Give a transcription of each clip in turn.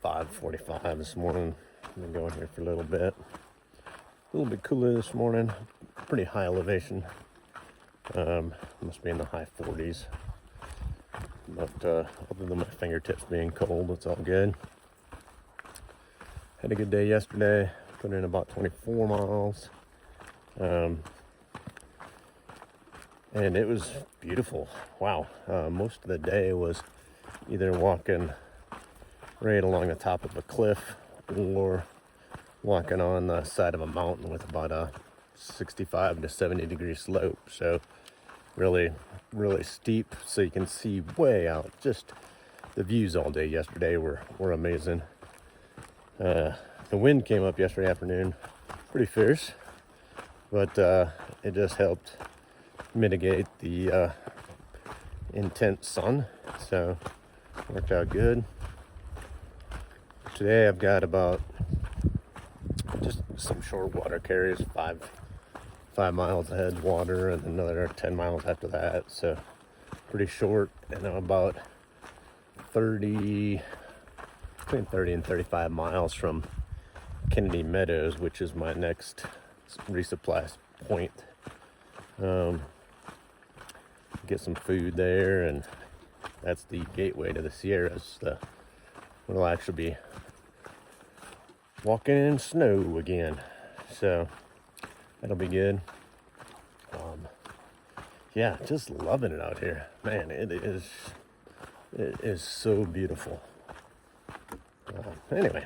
5:45 this morning. I've been going here for a little bit. A little bit cooler this morning. Pretty high elevation. Must be in the high 40s. But other than my fingertips being cold, it's all good. Had a good day yesterday. Put in about 24 miles. And it was beautiful. Wow. Most of the day was either walking right along the top of a cliff or walking on the side of a mountain with about a 65 to 70 degree slope. So really steep, so you can see way out. Just the views all day yesterday were amazing. The wind came up yesterday afternoon, pretty fierce, but it just helped mitigate the intense sun, so worked out good. Today I've got about just some short water carries, 5 miles ahead water, and another 10 miles after that, so pretty short. And I'm about between 30 and 35 miles from Kennedy Meadows, which is my next resupply point. Get some food there, and that's the gateway to the Sierras. We'll actually be walking in snow again, so that'll be good. Yeah, just loving it out here, man. It is so beautiful. Anyway,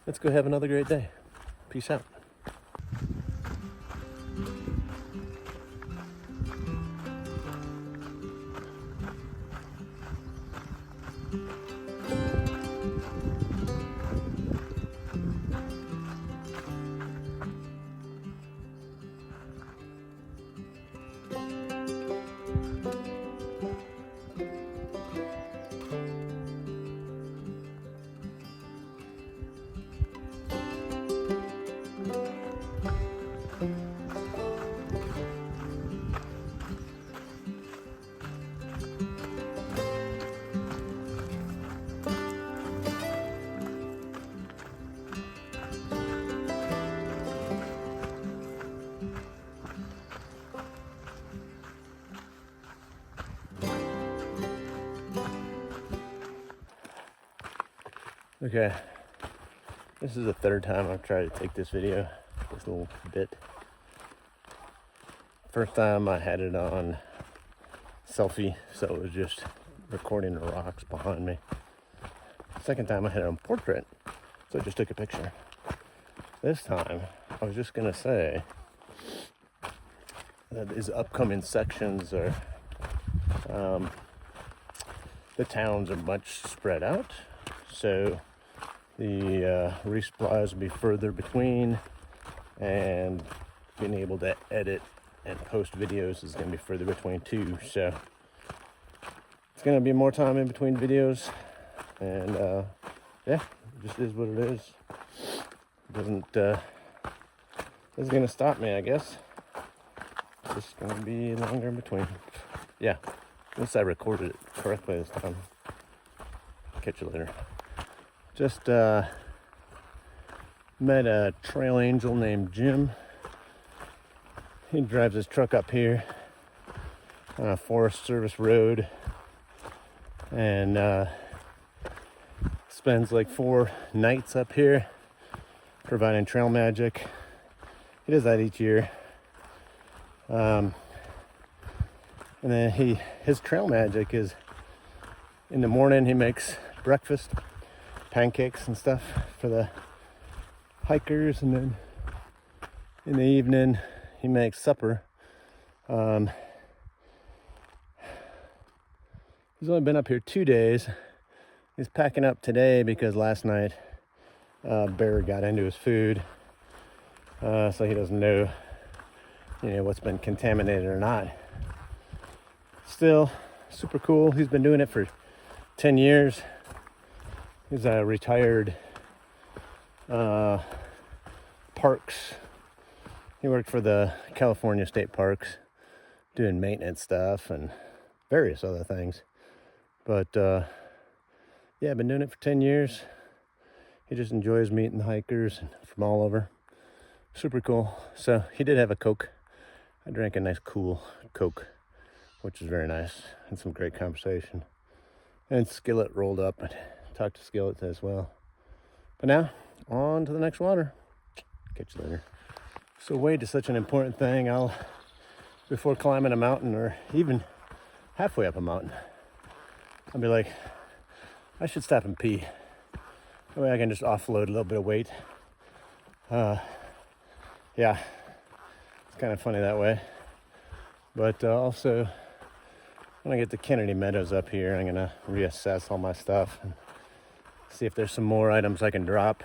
let's go have another great day. Peace out. Okay, this is the third time I've tried to take this video, this little bit. First time I had it on selfie, so it was just recording the rocks behind me. Second time I had it on portrait, so I just took a picture. This time, I was just gonna say that these upcoming sections are, the towns are much spread out, so the resupplies will be further between, and being able to edit and post videos is going to be further between too. So it's going to be more time in between videos, and yeah, it just is what it is. It isn't going to stop me, I guess. It's just going to be longer in between. Yeah, at least I recorded it correctly this time. Catch you later. Just met a trail angel named Jim. He drives his truck up here on a Forest Service road, and spends like 4 nights up here providing trail magic. He does that each year. And then his trail magic is, in the morning he makes breakfast, pancakes and stuff for the hikers, and then in the evening he makes supper. He's only been up here 2 days. He's packing up today because last night bear got into his food, so he doesn't know, what's been contaminated or not. Still super cool. He's been doing it for 10 years. He's a retired parks. He worked for the California State Parks doing maintenance stuff and various other things. But yeah, I've been doing it for 10 years. he just enjoys meeting hikers from all over. Super cool. So he did have a Coke. I drank a nice cool Coke, which is very nice, and some great conversation. And Skillet rolled up and talked to Skillet as well. But now, on to the next water. Catch you later. So weight is such an important thing. Before climbing a mountain or even halfway up a mountain, I'll be like, I should stop and pee. That way I can just offload a little bit of weight. Yeah, it's kind of funny that way. But also, when I get to Kennedy Meadows up here, I'm gonna reassess all my stuff and see if there's some more items I can drop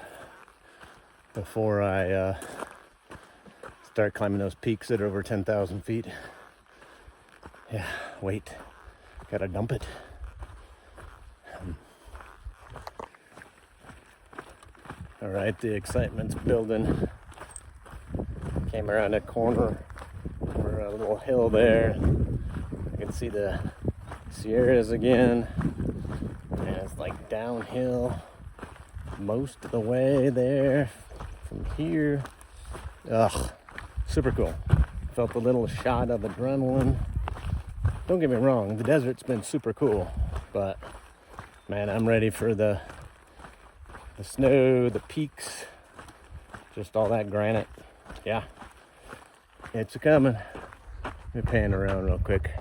before I start climbing those peaks that are over 10,000 feet. Yeah, weight, gotta dump it. All right, the excitement's building. Came around a corner or a little hill there. I can see the Sierras again, and it's like downhill most of the way there from here. Ugh, super cool. Felt a little shot of adrenaline. Don't get me wrong, the desert's been super cool, but man, I'm ready for the snow, the peaks, just all that granite. Yeah, it's a-coming. Let me pan around real quick.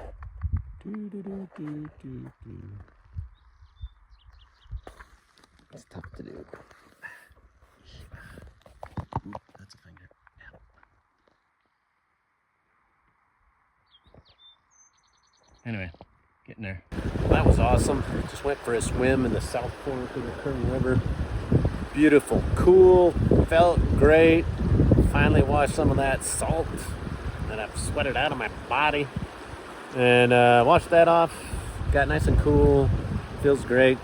It's tough to do. Ooh, that's a finger. Yeah. Anyway, getting there. Well, that was awesome. Just went for a swim in the South Fork of the Kern River. Beautiful, cool, felt great. Finally washed some of that salt that I've sweated out of my body. And washed that off. Got nice and cool. Feels great.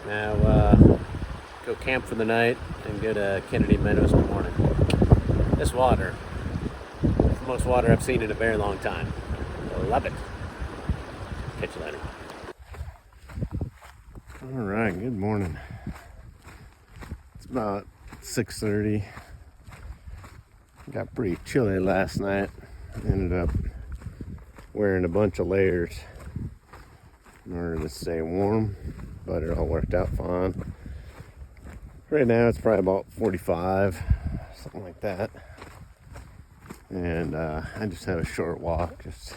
Now go camp for the night and go to Kennedy Meadows in the morning. This water, the most water I've seen in a very long time. I love it. Catch you later. All right, good morning. It's about 6:30. Got pretty chilly last night. Ended up wearing a bunch of layers in order to stay warm, but it all worked out fine. Right now it's probably about 45, something like that. And I just had a short walk, just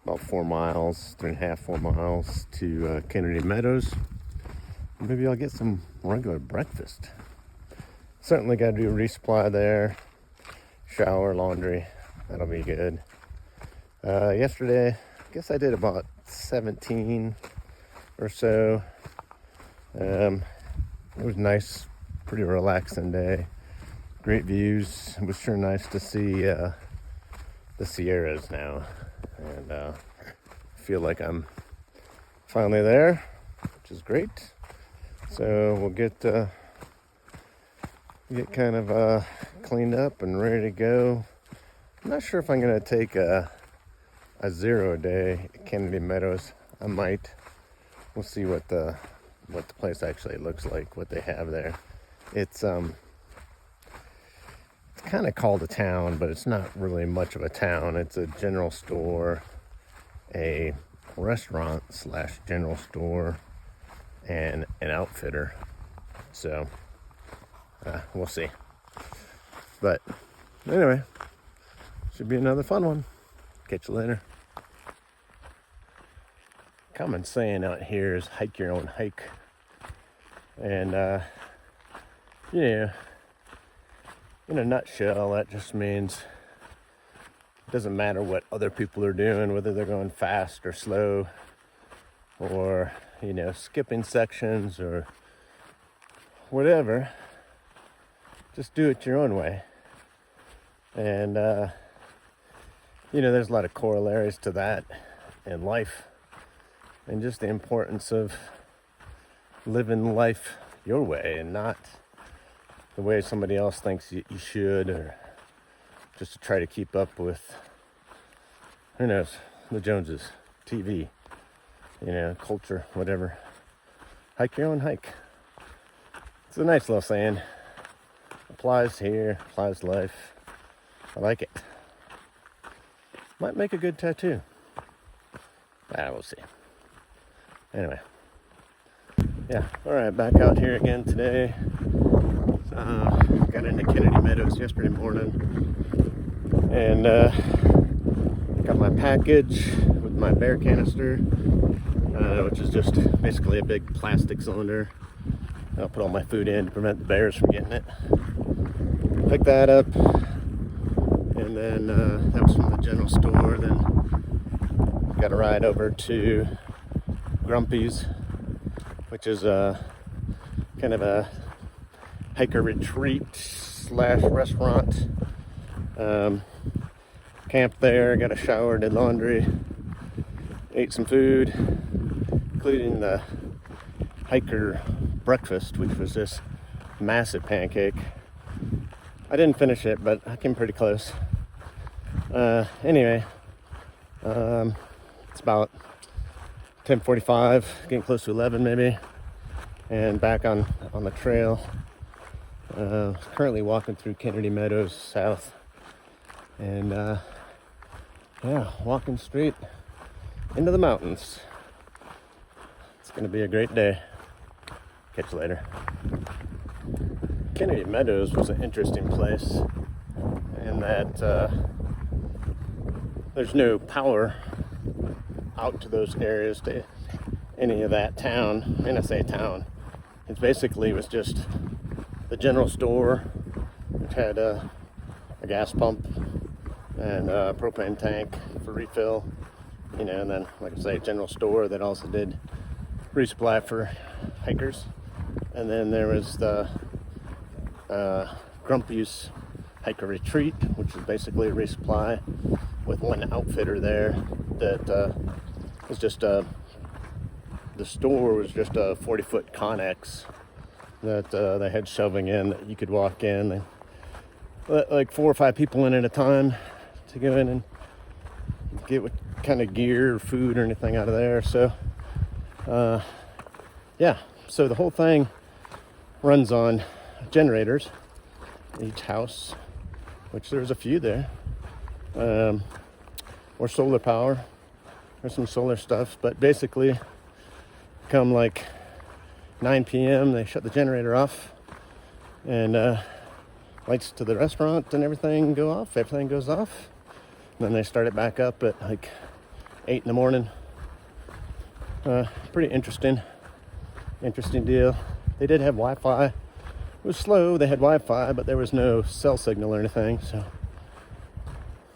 about 4 miles, 3.5, 4 miles to Kennedy Meadows. Maybe I'll get some regular breakfast. Certainly got to do a resupply there. Shower, laundry, that'll be good. Yesterday, I guess I did about 17 or so. It was nice, pretty relaxing day. Great views. It was sure nice to see the Sierras now. And I feel like I'm finally there, which is great. So we'll get kind of cleaned up and ready to go. I'm not sure if I'm going to take a 0 day at Kennedy Meadows. I might. We'll see what the place actually looks like, what they have there. It's kind of called a town, but it's not really much of a town. It's a general store, a restaurant / general store, and an outfitter. So we'll see. But anyway, should be another fun one. Catch you later. Common saying out here is hike your own hike. And yeah, in a nutshell, that just means it doesn't matter what other people are doing, whether they're going fast or slow, or skipping sections or whatever. Just do it your own way. And there's a lot of corollaries to that in life, and just the importance of living life your way and not the way somebody else thinks you should, or just to try to keep up with, who knows, the Joneses, TV, culture, whatever. Hike your own hike. It's a nice little saying. Applies here, applies to life. I like it. Might make a good tattoo. We'll see. Anyway. Yeah, alright, back out here again today. Got into Kennedy Meadows yesterday morning. And got my package with my bear canister, which is just basically a big plastic cylinder. I'll put all my food in to prevent the bears from getting it. Pick that up, and then that was from the general store. Then got a ride over to Grumpy's, which is kind of a hiker retreat / restaurant. Camped there, got a shower, did laundry, ate some food, including the hiker breakfast, which was this massive pancake. I didn't finish it, but I came pretty close. Anyway, it's about 10:45, getting close to 11 maybe, and back on the trail. Currently walking through Kennedy Meadows South, and yeah, walking straight into the mountains. It's gonna be a great day. Catch you later. Kennedy Meadows was an interesting place in that there's no power out to those areas, to any of that town. And I say town, it basically was just the general store, which had a gas pump and a propane tank for refill, and then, like I say, general store that also did resupply for hikers. And then there was the Grumpy's Hiker Retreat, which is basically a resupply with one outfitter there that was just the store was just a 40-foot Connex that they had shelving in that you could walk in. They let like 4 or 5 people in at a time to go in and get what kind of gear or food or anything out of there. So yeah, so the whole thing runs on generators, each house, which there's a few there, or solar power. There's some solar stuff, but basically come like 9 p.m. they shut the generator off, and lights to the restaurant and everything go off. Everything goes off, and then they start it back up at like 8 in the morning. Pretty interesting deal. They did have Wi-Fi. It was slow. They had Wi-Fi, but there was no cell signal or anything. So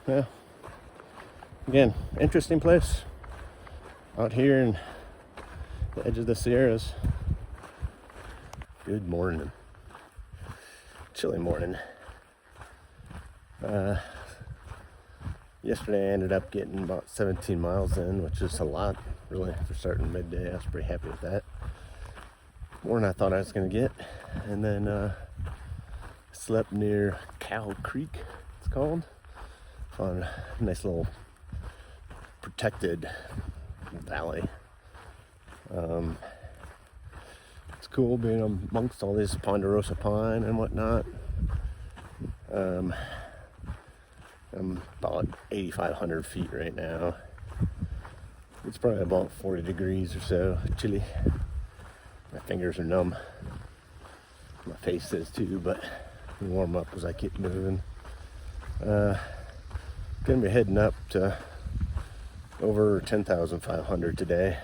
yeah, again, interesting place out here in the edge of the Sierras. Good morning. Chilly morning. Yesterday I ended up getting about 17 miles in, which is a lot, really, for starting midday. I was pretty happy with that. More than I thought I was going to get. And then slept near Cow Creek, it's called. Found a nice little protected valley. It's cool being amongst all this ponderosa pine and whatnot. I'm about 8,500 feet right now. It's probably about 40 degrees or so, chilly. My fingers are numb. My face is too, but I'll warm up as I keep moving. Gonna be heading up to over 10,500 today.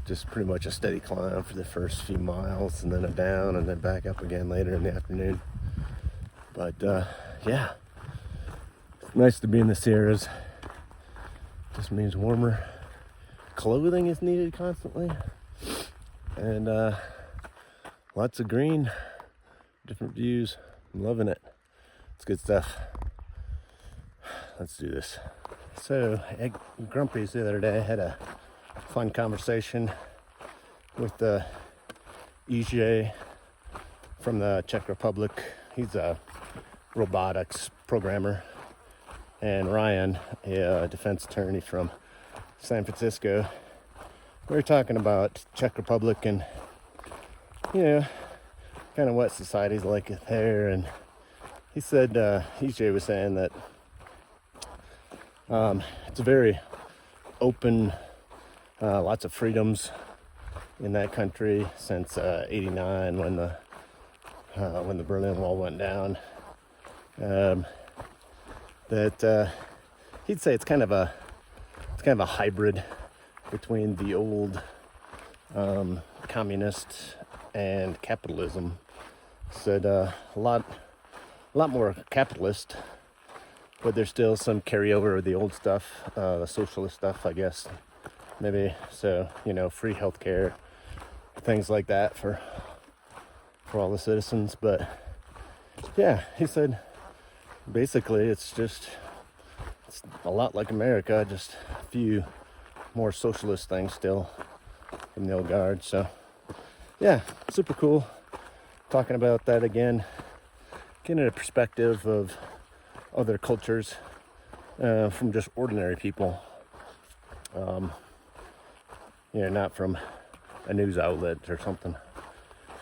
Just pretty much a steady climb for the first few miles, and then a down, and then back up again later in the afternoon. But yeah, it's nice to be in the Sierras. Just means warmer clothing is needed constantly, and lots of green, different views. I'm loving it. It's good stuff. Let's do this. So at Grumpy's the other day, I had a fun conversation with the EJ from the Czech Republic. He's a robotics programmer, and Ryan, a defense attorney from San Francisco. We were talking about Czech Republic and, kind of what society's like there. And he said, EJ was saying that it's a very open, lots of freedoms in that country since '89 when the Berlin Wall went down. That he'd say it's kind of a hybrid between the old communist and capitalism. Said a lot more capitalist, but there's still some carryover of the old stuff, the socialist stuff, I guess. Maybe so, free healthcare, things like that for all the citizens. But yeah, he said basically it's a lot like America, just a few more socialist things still from the old guard. So yeah, super cool talking about that again, getting a perspective of other cultures from just ordinary people, not from a news outlet or something.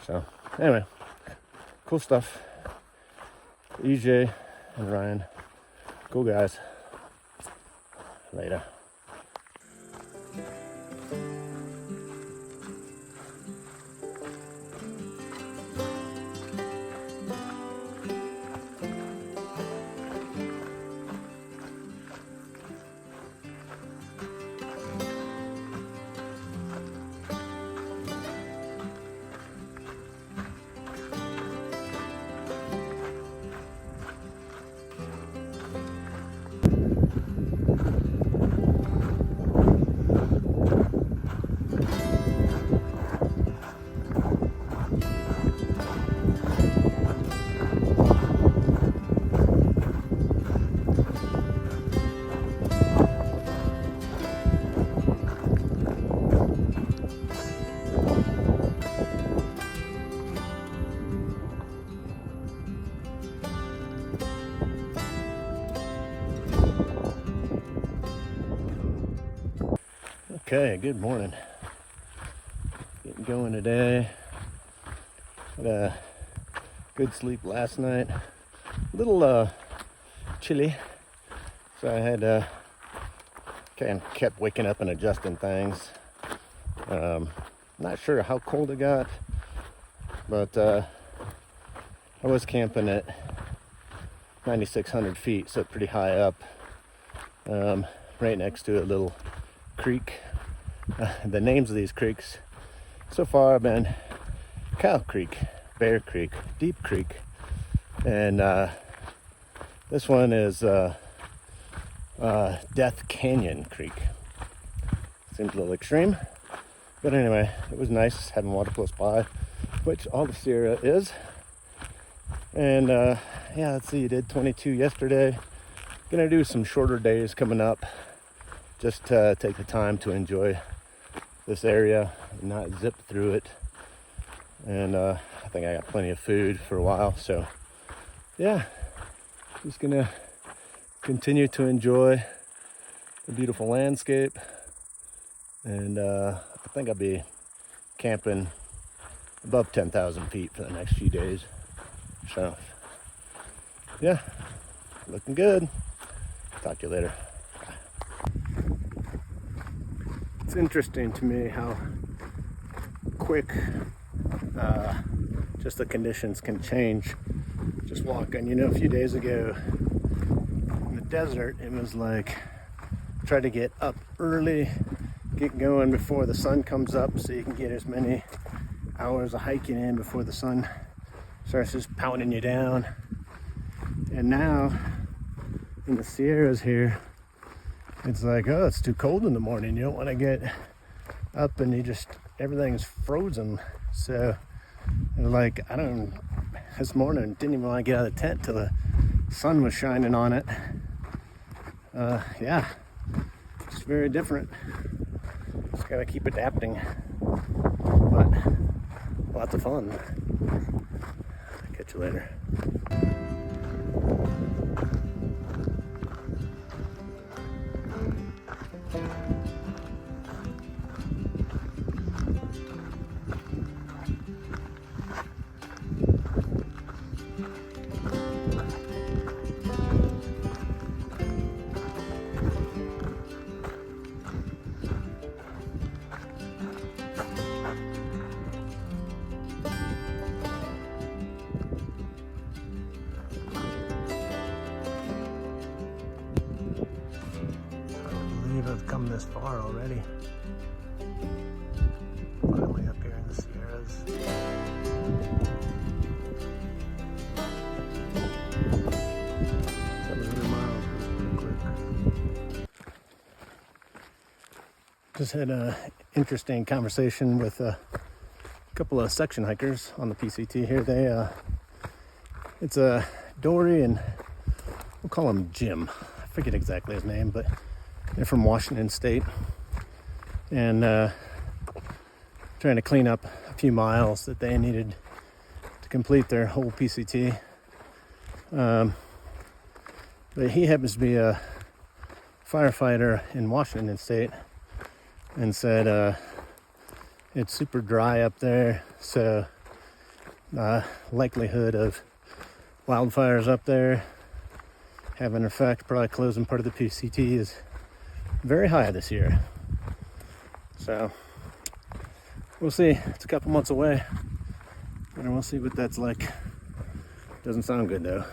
So anyway, cool stuff. EJ and Ryan, cool guys. Later. Okay, good morning. Getting going today. Had a good sleep last night. A little chilly, so I had kind of kept waking up and adjusting things. Not sure how cold it got, but I was camping at 9,600 feet, so pretty high up, right next to a little creek. The names of these creeks so far have been Cow Creek, Bear Creek, Deep Creek, and this one is Death Canyon Creek. Seems a little extreme, but anyway, it was nice having water close by, which all the Sierra is. And yeah, let's see, you did 22 yesterday. Gonna do some shorter days coming up, just to take the time to enjoy this area and not zip through it. And I think I got plenty of food for a while, so yeah, just gonna continue to enjoy the beautiful landscape. And I think I'll be camping above 10,000 feet for the next few days. So yeah, looking good. Talk to you later. It's interesting to me how quick just the conditions can change. Just walking, a few days ago in the desert, it was like try to get up early, get going before the sun comes up so you can get as many hours of hiking in before the sun starts just pounding you down. And now in the Sierras here, it's like, oh, it's too cold in the morning. You don't want to get up and everything's frozen. So like, this morning didn't even want to get out of the tent till the sun was shining on it. Yeah, it's very different. Just gotta keep adapting, but lots of fun. Catch you later. come this far already. Finally up here in the Sierras. 700 miles was pretty quick. Just had an interesting conversation with a couple of section hikers on the PCT here. It's a Dory and we'll call him Jim. I forget exactly his name, but they're from Washington State and trying to clean up a few miles that they needed to complete their whole PCT. But he happens to be a firefighter in Washington State and said it's super dry up there, so likelihood of wildfires up there having an effect, probably closing part of the PCT, is very high this year. So we'll see. It's a couple months away, and we'll see what that's like. Doesn't sound good though.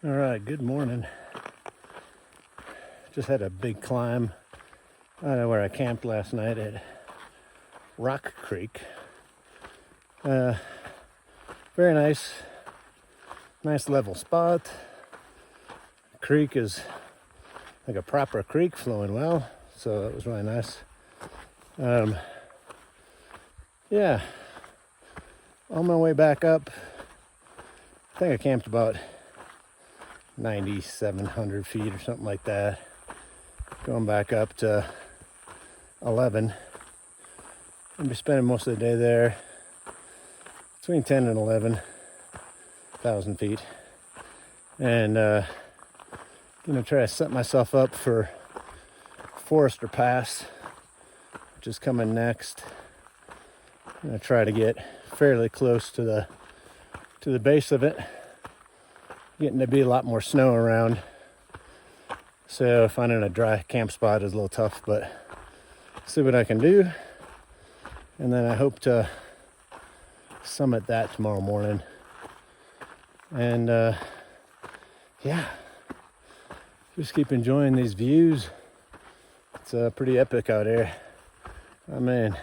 All right, good morning. Just had a big climb out of where I camped last night at Rock Creek. Very nice level spot. Creek is like a proper creek flowing well, so it was really nice. Yeah, on my way back up, I think I camped about 9,700 feet or something like that. Going back up to 11. I'll be spending most of the day there, between 10 and 11,000 feet. And gonna try to set myself up for Forester Pass, which is coming next. I'm gonna try to get fairly close to the base of it. Getting to be a lot more snow around, so finding a dry camp spot is a little tough, but see what I can do. And then I hope to summit that tomorrow morning. And yeah, just keep enjoying these views. It's pretty epic out here. I mean,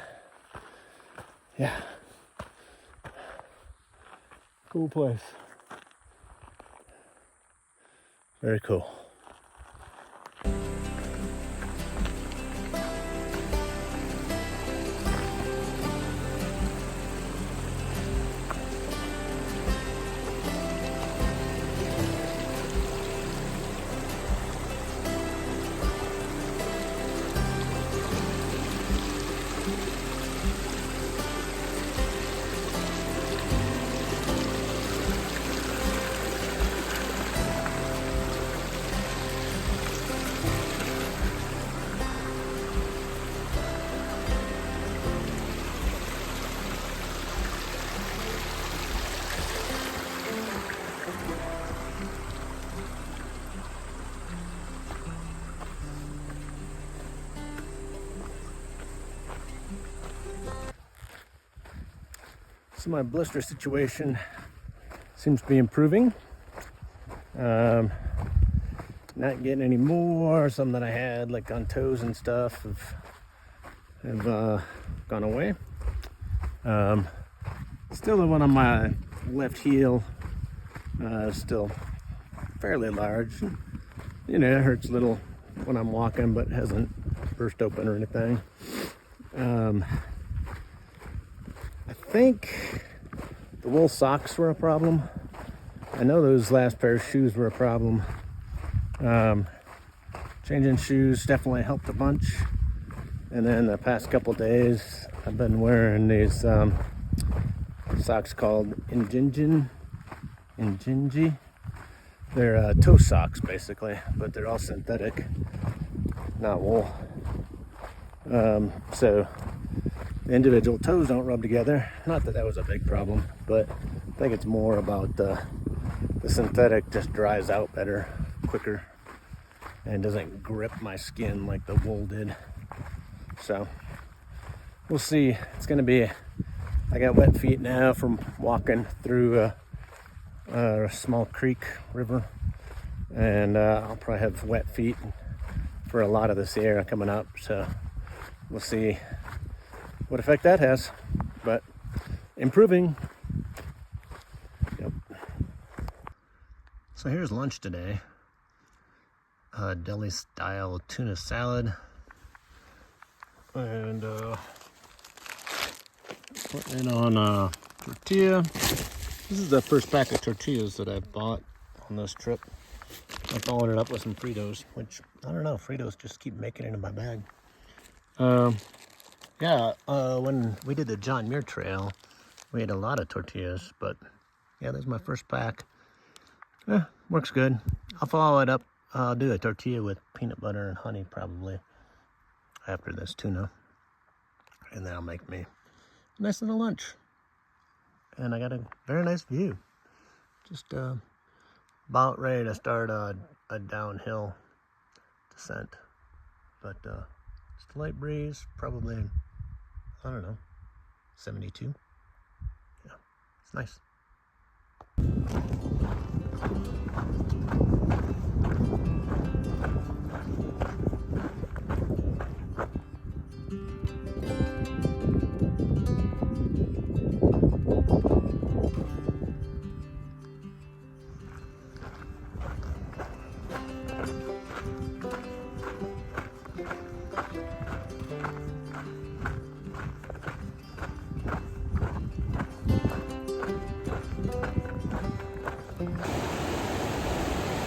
yeah, cool place. Very cool. So my blister situation seems to be improving. Not getting any more. Some that I had, like on toes and stuff, have gone away. Still the one on my left heel, still fairly large. You know, it hurts a little when I'm walking, but hasn't burst open or anything. I think the wool socks were a problem. I know those last pair of shoes were a problem. Changing shoes definitely helped a bunch. And then the past couple days, I've been wearing these socks called Injinji. They're toe socks basically, but they're all synthetic, not wool. So the individual toes don't rub together. Not that that was a big problem, but I think it's more about The synthetic just dries out better, quicker, and doesn't grip my skin like the wool did. So we'll see. It's gonna be, I got wet feet now from walking through a small creek river, and I'll probably have wet feet for a lot of this area coming up. So we'll see what effect that has, but improving. Yep. So here's lunch today. Deli style tuna salad, and putting it on a tortilla. This is the first pack of tortillas that I bought on this trip. I'm following it up with some Fritos, which I don't know, Fritos just keep making it in my bag. When we did the John Muir Trail, we had a lot of tortillas, but yeah, there's my first pack. Works good. I'll follow it up. I'll do a tortilla with peanut butter and honey probably after this tuna. And then I'll make me a nice little lunch. And I got a very nice view. Just about ready to start a downhill descent. But just a light breeze, probably, I don't know, 72. Yeah, it's nice.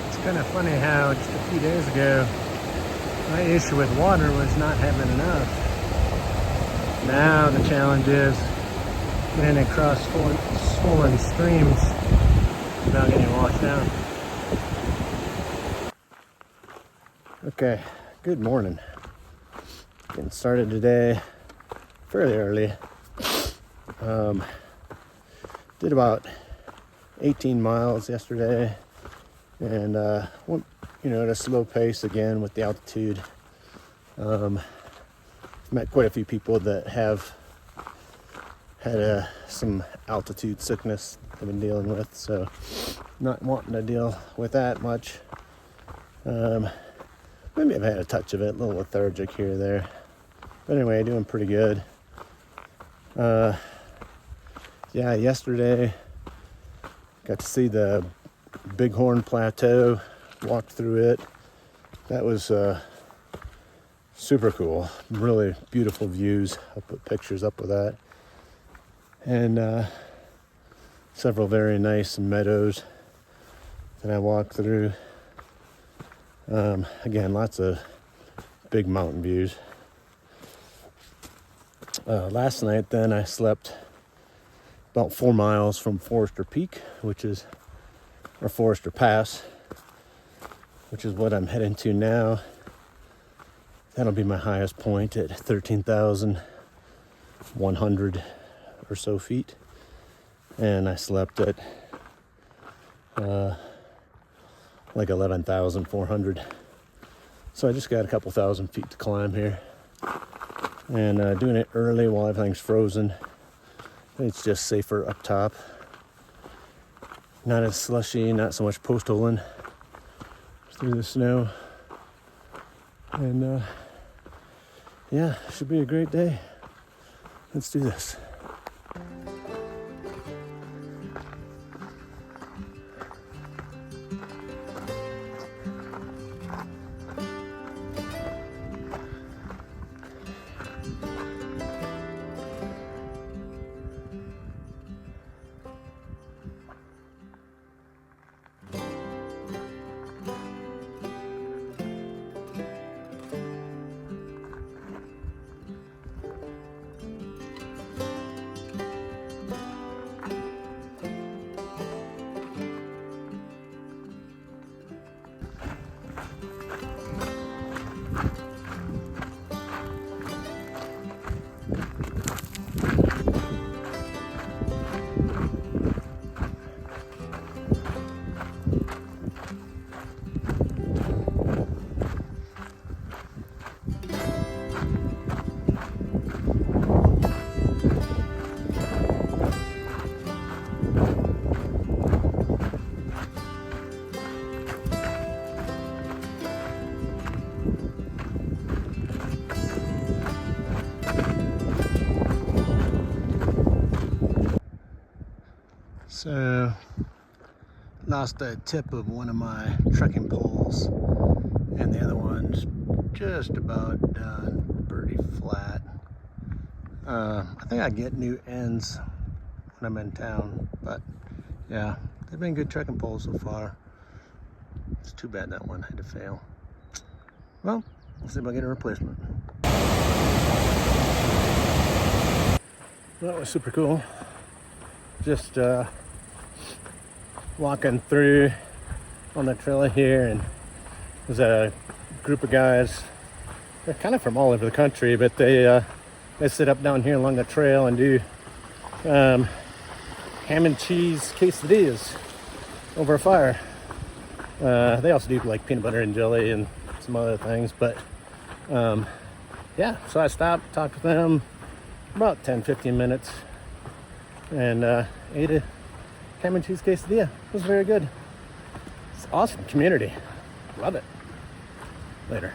It's kind of funny how just a few days ago my issue with water was not having enough. Now the challenge is getting across swollen streams without getting washed out. Okay, good morning. Getting started today fairly early. Did about 18 miles yesterday, and went, at a slow pace again with the altitude. Met quite a few people that have had some altitude sickness I've been dealing with, so not wanting to deal with that much. Maybe I've had a touch of it, a little lethargic here or there. But anyway, doing pretty good. Yesterday got to see the Bighorn Plateau, walked through it. That was super cool. Really beautiful views. I'll put pictures up of that. And several very nice meadows that I walked through. Again, lots of big mountain views. Last night then I slept about 4 miles from Forester Peak, or Forester Pass, which is what I'm heading to now. That'll be my highest point at 13,100 or so feet. And I slept at like 11,400. So I just got a couple thousand feet to climb here. And doing it early while everything's frozen. It's just safer up top. Not as slushy, not so much post holing through the snow. And should be a great day. Let's do this. So, lost a tip of one of my trekking poles, and the other one's just about done, pretty flat. I think I get new ends when I'm in town, but yeah, they've been good trekking poles so far. It's too bad that one had to fail. Well, we'll see if I get a replacement. That was super cool. Just walking through on the trail here, and there's a group of guys. They're kind of from all over the country, but they sit up down here along the trail and do ham and cheese quesadillas over a fire. They also do like peanut butter and jelly and some other things, but yeah, so I stopped, talked with them about 10-15 minutes, and ate a ham and cheese quesadilla. It was very good. It's awesome community. Love it. Later.